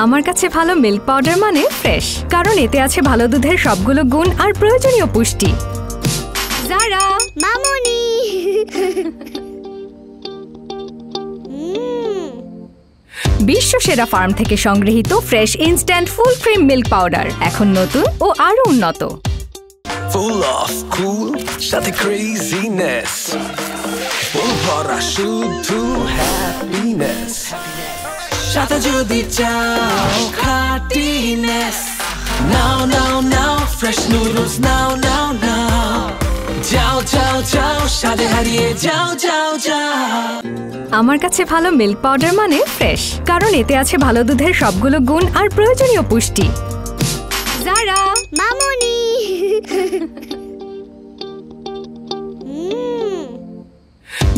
আমার কাছে ভালো মিল্ক পাউডার মানে ফ্রেশ, কারণ এতে আছে ভালো দুধের সবগুলো গুণ আর প্রয়োজনীয় পুষ্টি। যারা মামুনি বিশ্ব সেরা ফার্ম থেকে সংগৃহীত fresh instant full cream milk powder এখন নতুন ও আরো উন্নত। Full of cool, সাথে craziness, full ভরা শুধু happiness, সাথে যদি চাও খাটিনেস, now fresh noodles, now যাও সাথে হারিয়ে যাও। আমার কাছে ভালো মিল্ক পাউডার মানে ফ্রেশ, কারণ এতে আছে ভালো দুধের সবগুলো গুণ আর প্রয়োজনীয় পুষ্টি। যারা মামুনি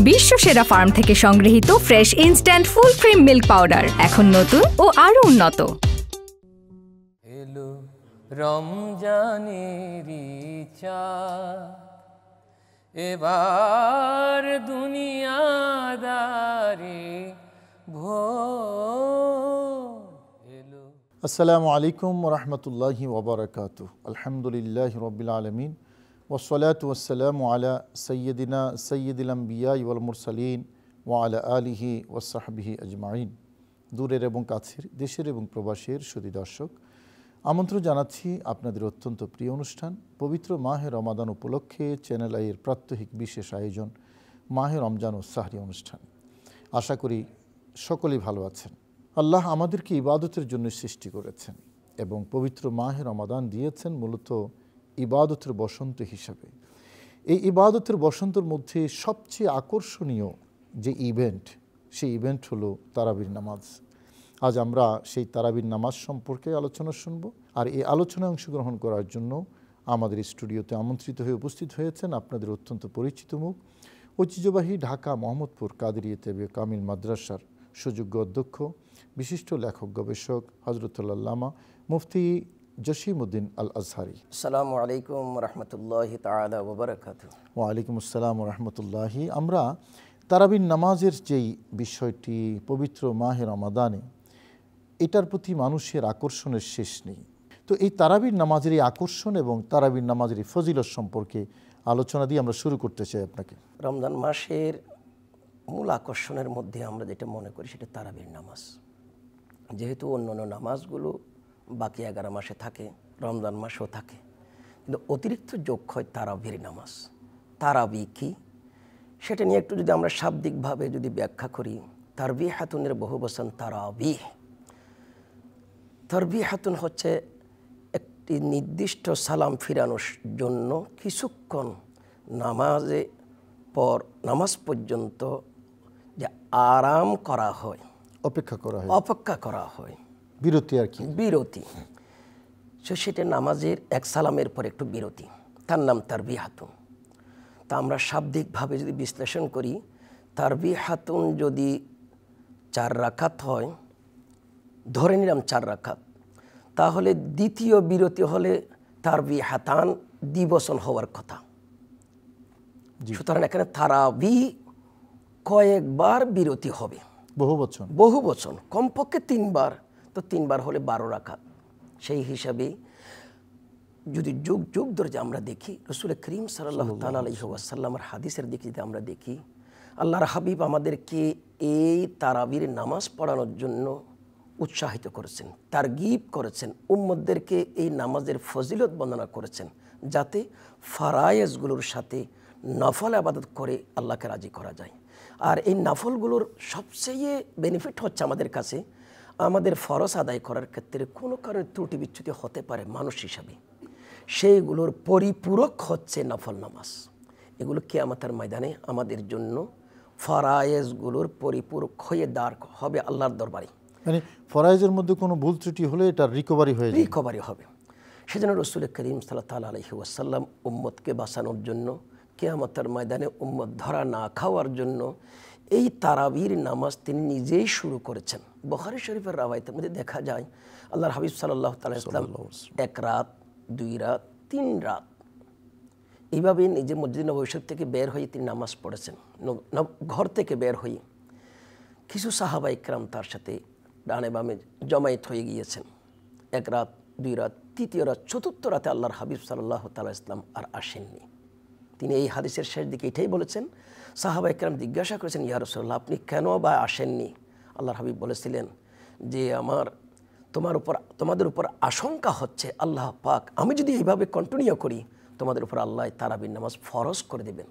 বিশ্ব সেরা ফার্ম থেকে সংগৃহীত fresh instant full cream milk powder এখন নতুন ও আরো উন্নত। এলো রমজানেরি চাঁদ, এবার দুনিয়াদারি ভোর এলো। আসসালামু আলাইকুম ওরহমতুল্লাহি ওবরাকাতুহ। আলহামদুলিল্লাহ রবিল আলমিন ওসলাতু ওয়াসসালামু আলা সৈয়দিল আম্বিয়া ওয়াল মুরসালিন ওয়া আলা আলিহি ওয়াসহাবিহি আজমাইন। দূরের এবং কাছের, দেশের এবং প্রবাসের সুধী দর্শক, আমন্ত্রণ জানাচ্ছি আপনাদের অত্যন্ত প্রিয় অনুষ্ঠান পবিত্র মাহে রমাদান উপলক্ষে চ্যানেল আইয়ের প্রাত্যহিক বিশেষ আয়োজন মাহে রমজান ও সাহরি অনুষ্ঠান। আশা করি সকলেই ভালো আছেন। আল্লাহ আমাদেরকে ইবাদতের জন্য সৃষ্টি করেছেন এবং পবিত্র মাহে রমাদান দিয়েছেন মূলত ইবাদতের বসন্ত হিসাবে। এই ইবাদতের বসন্তের মধ্যে সবচেয়ে আকর্ষণীয় যে ইভেন্ট, সেই ইভেন্ট হলো তারাবির নামাজ। আজ আমরা সেই তারাবির নামাজ সম্পর্কে আলোচনা শুনব। আর এই আলোচনায় অংশগ্রহণ করার জন্য আমাদের স্টুডিওতে আমন্ত্রিত হয়ে উপস্থিত হয়েছেন আপনাদের অত্যন্ত পরিচিত মুখ, ঐতিহ্যবাহী ঢাকা মোহাম্মদপুর কাদেরিয়া তেবে কামিল মাদ্রাসার সুযোগ্য অধ্যক্ষ, বিশিষ্ট লেখক গবেষক হযরতুল আল্লামা মুফতি জসিমউদ্দিন আল আজহারি। আসসালামু আলাইকুম রহমতুল্লাহি তাআলা ওয়া বারাকাতুহু। ওয়ালাইকুম আসসালাম রহমতুল্লাহি। আমরা তারাবির নামাজের যেই বিষয়টি পবিত্র মাহে রমাদানে, এটার প্রতি মানুষের আকর্ষণের শেষ নেই। তো এই তারাবির নামাজের এই আকর্ষণ এবং তারাবির নামাজের এই ফজিলত সম্পর্কে আলোচনা দিয়ে আমরা শুরু করতে চাই আপনাকে। রমজান মাসের মূল আকর্ষণের মধ্যে আমরা যেটা মনে করি সেটা তারাবির নামাজ। যেহেতু অন্যান্য নামাজগুলো বাকি 11 মাসে থাকে, রমজান মাসেও থাকে, কিন্তু অতিরিক্ত যোগ হয় তারাবির নামাজ। তারাবি কি সেটা নিয়ে একটু যদি আমরা শাব্দিকভাবে যদি ব্যাখ্যা করি, তারবিহাতুনের বহু বচন তারাবিহ। তারবিহাতুন হচ্ছে একটি নির্দিষ্ট সালাম ফিরানোর জন্য কিছুক্ষণ নামাজ পর্যন্ত যে আরাম করা হয়, অপেক্ষা করা হয়, বিরতি আর কি, বিরতি। সেটা নামাজের এক সালামের পর একটু বিরতি, তার নাম তারবিহাতুন। তা আমরা শাব্দিকভাবে যদি বিশ্লেষণ করি, তারবিহাতুন যদি 4 রাকাত হয়, ধরে নিলাম 4 রাকাত, তাহলে দ্বিতীয় বিরতি হলে তারবিহাতান দ্বিবচন হওয়ার কথা। সুতরাং এখানে তারাবি কয়েকবার বিরতি হবে, বহু বচন, কমপক্ষে 3 বার, তো 3 বার হলে 12 রাকাত। সেই হিসাবে যদি যুগ ধরে আমরা দেখি, রাসূল করিম সাল্লাল্লাহু তাআলা আলাইহি ওয়াসাল্লামের হাদিসের দিকে যদি আমরা দেখি, আল্লাহর হাবিব আমাদেরকে এই তারাবির নামাজ পড়ানোর জন্য উৎসাহিত করেছেন, তারগিব করেছেন, উম্মতদেরকে এই নামাজের ফজিলত বর্ণনা করেছেন, যাতে ফারায়েজগুলোর সাথে নফল ইবাদত করে আল্লাহকে রাজি করা যায়। আর এই নফলগুলোর সবচেয়ে বেনিফিট হচ্ছে আমাদের কাছে, আমাদের ফরজ আদায় করার ক্ষেত্রে কোনো কারণে ত্রুটি বিচ্যুতি হতে পারে মানুষ হিসাবে, সেইগুলোর পরিপূরক হচ্ছে নফল নামাজ। এগুলো কিয়ামতের ময়দানে আমাদের জন্য ফরায়েজগুলোর পরিপূরক হয়ে দাঁড় হবে আল্লাহর দরবারে। মানে ফরায়েজের মধ্যে কোনো ভুল ত্রুটি হলে এটা রিকভারি হবে। সেজন্য রাসূল করিম সাল্লাল্লাহু আলাইহি ওয়াসাল্লাম উম্মতকে বাঁচানোর জন্য, কিয়ামতের ময়দানে উম্মত ধরা না খাওয়ার জন্য এই তারাবির নামাজ তিনি নিজেই শুরু করেছেন। বুখারী শরীফের রাওয়ায়াতের মধ্যে দেখা যায়, আল্লাহর হাবিব সাল্লাল্লাহু আলাইহি ওয়াসাল্লাম 1 রাত, 2 রাত, 3 রাত এইভাবে নিজে মসজিদ নববী থেকে বের হয়ে তিনি নামাজ পড়েছেন। ঘর থেকে বের হয়ে কিছু সাহাবা ইকরাম তার সাথে ডানে বামে জমায়েত হয়ে গিয়েছেন। এক রাত, দুই রাত, তৃতীয় রাত, চতুর্থ রাতে আল্লাহর হাবিব সাল্লাল্লাহু তাআলা ইসলাম আর আসেননি। তিনি এই হাদিসের শেষ দিকে এটাই বলেছেন। সাহাবা একরাম জিজ্ঞাসা করেছেন, ইয়া রাসূলুল্লাহ, আপনি কেন বা আসেননি? আল্লাহর হাবিব বলেছিলেন যে তোমাদের উপর আশঙ্কা হচ্ছে আল্লাহ পাক আমি যদি এইভাবে কন্টিনিউ করি তোমাদের উপর আল্লাহ তারাবির নামাজ ফরজ করে দেবেন।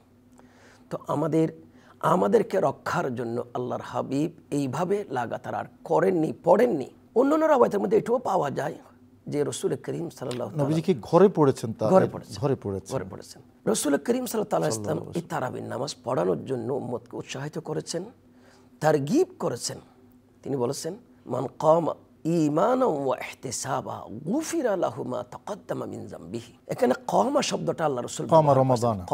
তো আমাদেরকে রক্ষার জন্য আল্লাহর হাবিব এইভাবে লাগাতার আর করেননি, পড়েননি। অন্যান্য রাওয়ায়াতের মধ্যে এটাও পাওয়া যায় যে রাসূল করিম সাল্লাল্লাহু আলাইহি ওয়াসাল্লাম কি ঘরে পড়েছেন? ঘরে পড়েছেন। রাসূল করিম সাল্লাল্লাহু আলাইহি ওয়াসাল্লাম এই তারাবির নামাজ পড়ানোর জন্য উম্মতকে উৎসাহিত করেছেন, তারগীব করেছেন। তিনি বলেছেন, মান কামা ঈমানান ওয়া ইহতিসাবা গুফিরা লাহু মা তাকাদ্দামা মিন যামবিহি। এখানে কামা শব্দটা আল্লাহ রাসূল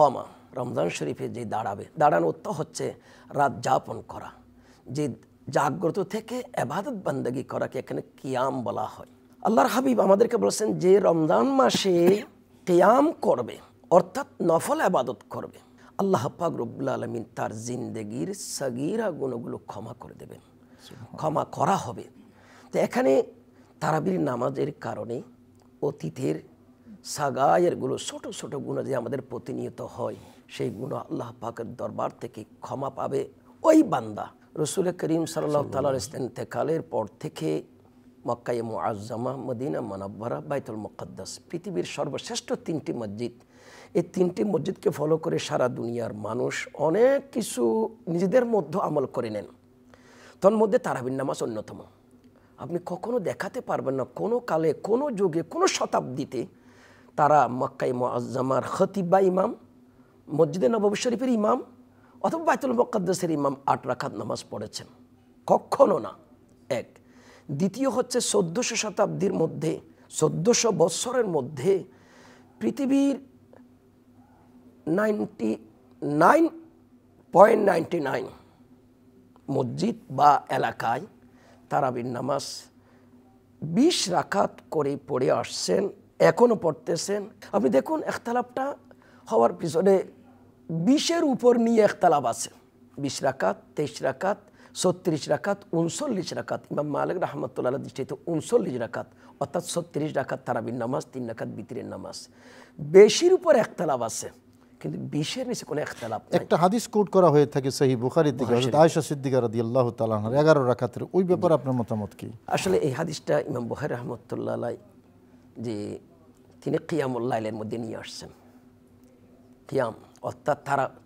কামা রমজান শরীফে যে দাঁড়ানো অর্থ হচ্ছে রাত যাপন করা, যে জাগ্রত থেকে ইবাদত বান্দাগি করাকে এখানে কিয়াম বলা হয়। আল্লাহর হাবিব আমাদেরকে বলেছেন যে রমজান মাসে কিয়াম করবে, অর্থাৎ নফল ইবাদত করবে, আল্লাহ পাক রব্বুল আলামিন তার জিন্দেগির সাগীরা গুনাহগুলো ক্ষমা করে দেবেন, ক্ষমা করা হবে। তো এখানে তারাবির নামাজের কারণে অতীতের সাগায়েরগুলো ছোট ছোট গুনাহ যে আমাদের প্রতিনিয়ত হয়, সেই গুনাহ আল্লাহ পাকের দরবার থেকে ক্ষমা পাবে ওই বান্দা। রাসূল করিম সাল্লাল্লাহু তাআলা আলাইহি ওয়াসাল্লাম ইন্তেকালের পর থেকে মক্কায়ে মুআজ্জামা, মদিনা মুনাওয়ারা, বাইতুল মুকাদ্দাস, পৃথিবীর সর্বশ্রেষ্ঠ তিনটি মসজিদ, এই তিনটি মসজিদকে ফলো করে সারা দুনিয়ার মানুষ অনেক কিছু নিজেদের মধ্যে আমল করে নেন। তন্মধ্যে তারাবির নামাজ অন্যতম। আপনি কখনো দেখাতে পারবেন না কোনো কালে, কোনো যুগে, কোনো শতাব্দীতে তারা মক্কায়ে মুআজ্জামার খতিব বা ইমাম, মসজিদে নববী শরীফের ইমাম অথবা বাইতুল মুকাদ্দাসের ইমাম 8 রাকাত নামাজ পড়েছেন, কখনো না। এক। দ্বিতীয় হচ্ছে 1400 শতাব্দীর মধ্যে, 1400 বৎসরের মধ্যে পৃথিবীর 99.99 মসজিদ বা এলাকায় তারাবির নামাজ 20 রাকাত করে পড়ে আসছেন, এখনও পড়তেছেন। আপনি দেখুন ইখতিলাফটা হওয়ার পিছনে 20-এর উপর নিয়ে ইখতিলাফ আছে। 20 রাকাত, 23 রাকাত, 36 রাকাত, 39 রাকাত। ইমাম মালিক রাহমাতুল্লাহ আলাইহি দৃষ্টিতে 39 রাকাত, অর্থাৎ 36 রাকাত তারাবির নামাজ, 3 রাকাত বিতরের নামাজ। বেশির উপর ইখতিলাফ আছে, কিন্তু 20-এর নিচে কোনো ইখতিলাফ নাই। একটা হাদিস কোট করা হয়ে থাকে সহিহ বুখারী থেকে, হযরত আয়েশা সিদ্দিকা রাদিয়াল্লাহু তাআলা আনহা 11 রাকাতের, ওই ব্যাপারে আপনার মতামত কি? আসলে এই হাদিসটা ইমাম বুখারী রাহমাতুল্লাহ আলাইহি যে তিনি কিয়ামুল লাইলের মধ্যে নিয়ে আসছেন। কিয়াম অর্থাৎ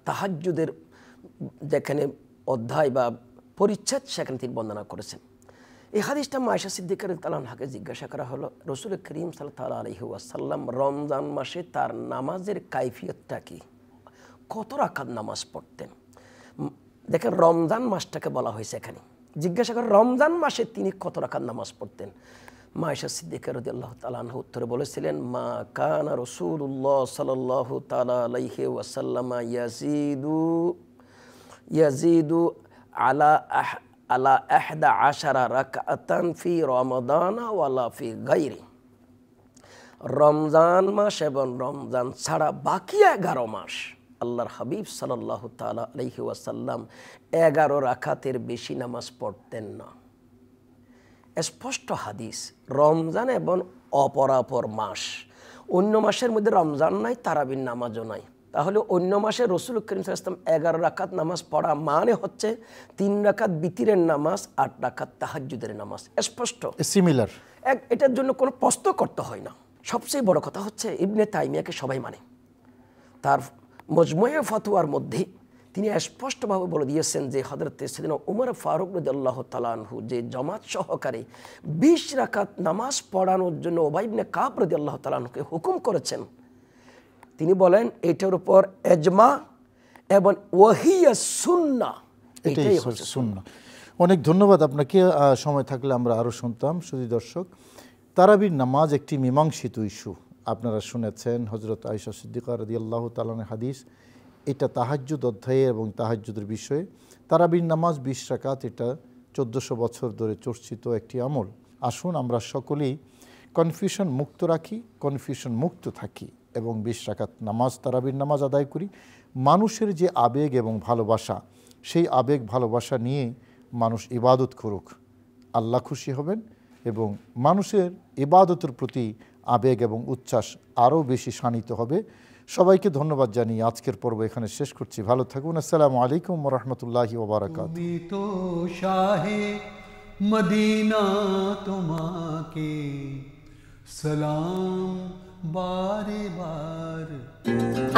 তাহাজ্জুদের যেখানে অধ্যায় বা পরিচ্ছেদ, সেখানে তিনি বর্ণনা করেছেন। এই হাদিসটা আয়েশা সিদ্দিকা রাদিয়াল্লাহু আনহাকে জিজ্ঞাসা করা হলো, রাসূল করিম সাল্লাল্লাহু আলাইহি ওয়াসাল্লাম রমজান মাসে তার নামাজের কাইফিয়তটা কি, কত রাকাত নামাজ পড়তেন? দেখেন রমজান মাসটাকে বলা হয়েছে এখানে, জিজ্ঞাসা করে রমজান মাসে তিনি কত রাকাত নামাজ পড়তেন। আয়েশা সিদ্দিকা রাদিয়াল্লাহু তাআলা আনহা উত্তরে বলেছিলেন, মা কানা রাসূলুল্লাহ সাল্লাল্লাহু তাআলা আলাইহি ওয়াসাল্লাম ইয়াজিদু আলা 11 রাকাতান ফি রমাদান ওয়ালা ফি গায়রি। রমজান মাস এবং রমজান ছাড়া বাকি 11 মাস আল্লাহর হাবিব সাল্লাল্লাহু তাআলা আলাইহি ওয়াসাল্লাম 11 রাকাতের বেশি নামাজ পড়তেন না। স্পষ্ট হাদিস। রমজান এবং অপরাপর মাস, অন্য মাসের মধ্যে রমজান নাই, তারাবির নামাজও নাই, তাহলে অন্য মাসে রাসূল করিম সাল্লাল্লাহু আলাইহি ওয়াসাল্লাম 11 রাকাত নামাজ পড়া মানে হচ্ছে 3 রাকাত বিতরের নামাজ, 8 রাকাত তাহাজ্জুদের নামাজ। স্পষ্ট, সিমিলার। এটার জন্য কোনো প্রশ্ন করতে হয় না। সবচেয়ে বড় কথা হচ্ছে ইবনে তাইমিয়াকে সবাই মানে, তার মজমুয়ে ফতোয়ার মধ্যে তিনি স্পষ্টভাবে বলে দিয়েছেন যে হযরত সাইয়েদনা উমর ফারুক রাদিয়াল্লাহু তাআলা আনহু যে জামাত সহকারে 20 রাকাত নামাজ পড়ানোর জন্য উবাই ইবনে কাব রাদিয়াল্লাহু তাআলা আনহুকে হুকুম করেছেন, তিনি বলেন এটার উপর ইজমা এবং ওয়াহিয়া সুন্নাহ, এটাই হচ্ছে সুন্নাহ। অনেক ধন্যবাদ আপনাকে। সময় থাকলে আমরা আরও শুনতাম। শুধু দর্শক, তারাবির নামাজ একটি মীমাংসিত ইস্যু। আপনারা শুনেছেন হযরত আয়েশা সিদ্দিকা রাদিয়াল্লাহু তাআলা আনহার হাদিস, এটা তাহাজ্জুদ অধ্যায়ে এবং তাহাজ্জুদের বিষয়ে। তারাবির নামাজ 20 রাকাত, এটা 1400 বছর ধরে চর্চিত একটি আমল। আসুন আমরা সকলেই কনফিউশন মুক্ত রাখি, কনফিউশন মুক্ত থাকি এবং 20 রাকাত নামাজ, তারাবির নামাজ আদায় করি। মানুষের যে আবেগ এবং ভালোবাসা, সেই আবেগ ভালোবাসা নিয়ে মানুষ ইবাদত করুক। আল্লাহ খুশি হবেন এবং মানুষের ইবাদতের প্রতি আবেগ এবং উচ্ছ্বাস আরও বেশি শানিত হবে। সবাইকে ধন্যবাদ জানিয়ে আজকের পর্ব এখানে শেষ করছি। ভালো থাকুন। আসসালামু আলাইকুম ওয়া রাহমাতুল্লাহি ওয়া বারাকাতুহু। তুমি তো শাহে মদিনা, তোমাকে সালাম বারে বার।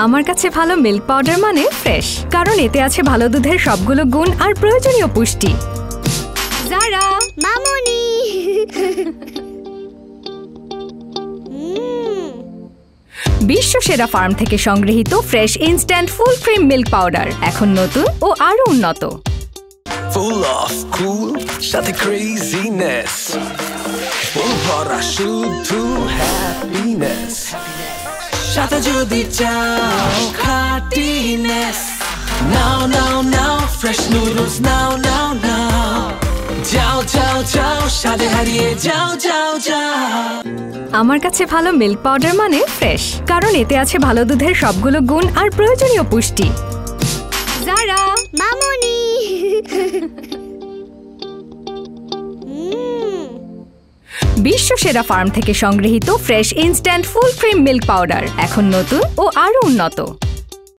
আমার কাছে ভালো মিল্ক পাউডার মানে ফ্রেশ, কারণ এতে আছে ভালো দুধের সবগুলো গুণ আর প্রয়োজনীয় পুষ্টি। যারা মামুনি বিশ্ব সেরা ফার্ম থেকে সংগৃহীত fresh instant full cream milk powder এখন নতুন ও আরো উন্নত। Full of cool সাথে craziness, ফুল ভরা শুধু happiness, সাথে যদি চাও খাটিনেস, now now now fresh noodles now now now, যাও যাও যাও স্বাদে হারিয়ে যাও যাও যাও। আমার কাছে ভালো মিল্ক পাউডার মানে ফ্রেশ, কারণ এতে আছে ভালো দুধের সবগুলো গুণ আর প্রয়োজনীয় পুষ্টি। যারা মামুনি বিশ্ব সেরা ফার্ম থেকে সংগৃহীত fresh instant full cream milk powder এখন নতুন ও আরো উন্নত।